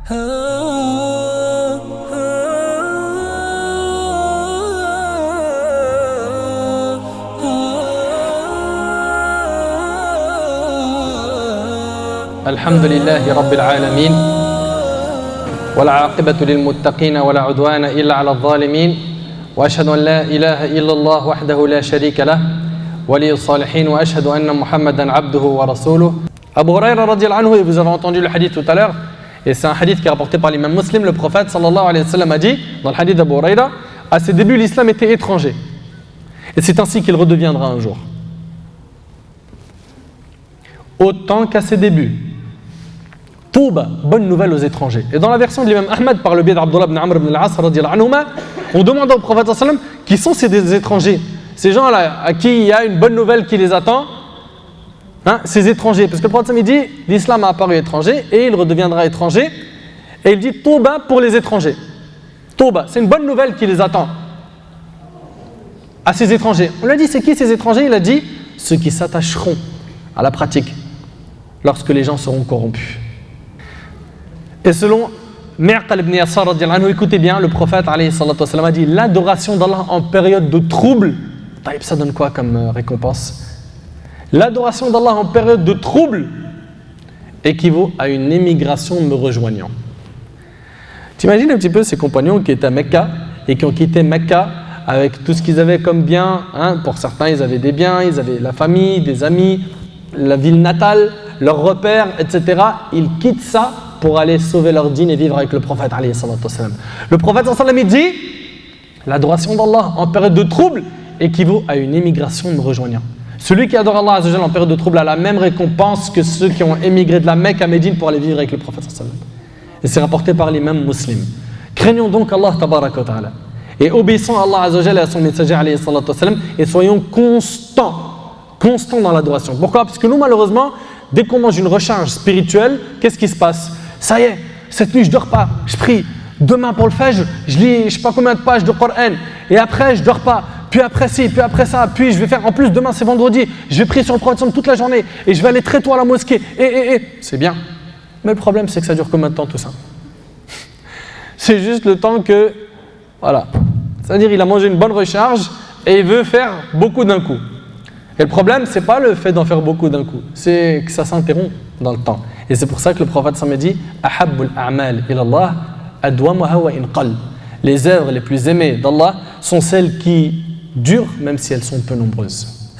الحمد لله رب العالمين والعاقبة للمتقين ولا عدوان إلا على الظالمين وأشهد أن لا إله إلا الله وحده لا شريك له ولي الصالحين وأشهد أن محمدا عبده ورسوله. Abu Huraira radiyallahu anhu, et vous avez entendu le hadith tout à l'heure, et c'est un hadith qui est rapporté par l'imam Muslim. Le prophète sallallahu alayhi wa sallam a dit dans le hadith d'Abu Huraira, à ses débuts l'islam était étranger et c'est ainsi qu'il redeviendra un jour, autant qu'à ses débuts. Touba, bonne nouvelle aux étrangers. Et dans la version de l'imam Ahmad par le biais d'Abdullah ibn Amr ibn al-As radiyallahu anhuma, on demande au prophète sallallahu alayhi wa sallam qui sont ces étrangers, ces gens-là à qui il y a une bonne nouvelle qui les attend, hein, ces étrangers, parce que le prophète sallallahu alayhi wa sallam dit l'islam a apparu étranger et il redeviendra étranger, et il dit Touba pour les étrangers. Touba, c'est une bonne nouvelle qui les attend à ces étrangers. On lui a dit c'est qui ces étrangers? Il a dit ceux qui s'attacheront à la pratique lorsque les gens seront corrompus. Et selon Mi'qal ibn Yasar radiyallahu anhu, écoutez bien, le prophète alayhi salatu wassalam a dit l'adoration d'Allah en période de trouble, ça donne quoi comme récompense? L'adoration d'Allah en période de trouble équivaut à une émigration me rejoignant. T'imagines un petit peu ces compagnons qui étaient à Mecca et qui ont quitté Mecca avec tout ce qu'ils avaient comme bien, hein, pour certains ils avaient des biens, ils avaient la famille, des amis, la ville natale, leurs repères, etc. Ils quittent ça pour aller sauver leur dîne et vivre avec le prophète alayhi salatu wassalam. Le prophète sallallahu alayhi wa sallam dit l'adoration d'Allah en période de trouble équivaut à une émigration me rejoignant. Celui qui adore Allah azza wa jalla en période de trouble a la même récompense que ceux qui ont émigré de la Mecque à Médine pour aller vivre avec le prophète sallallahu alayhi wa sallam. Et c'est rapporté par l'imam Muslim. Craignons donc Allah tabaraka wa ta'ala et obéissons à Allah azza wa jalla et à son messager alayhi salatu wassalam et soyons constants dans l'adoration. Pourquoi? Parce que nous malheureusement, dès qu'on mange une recharge spirituelle, qu'est-ce qui se passe? Ça y est, cette nuit je dors pas, je prie. Demain pour le Fajr, je lis je sais pas combien de pages de Coran. Et après je dors pas. Puis après ci, puis après ça. Puis je vais faire, en plus demain c'est vendredi, je vais prier sur le prophète toute la journée. Et je vais aller très tôt à la mosquée. C'est bien. Mais le problème c'est que ça dure combien de temps tout ça? C'est juste le temps que, voilà. C'est-à-dire il a mangé une bonne recharge et il veut faire beaucoup d'un coup. Et le problème, c'est pas le fait d'en faire beaucoup d'un coup, c'est que ça s'interrompt dans le temps. Et c'est pour ça que le prophète s'en dit Ahabbul a'mal ilallah adwamuha wa in qall. Les œuvres les plus aimées d'Allah sont celles qui durent, même si elles sont peu nombreuses.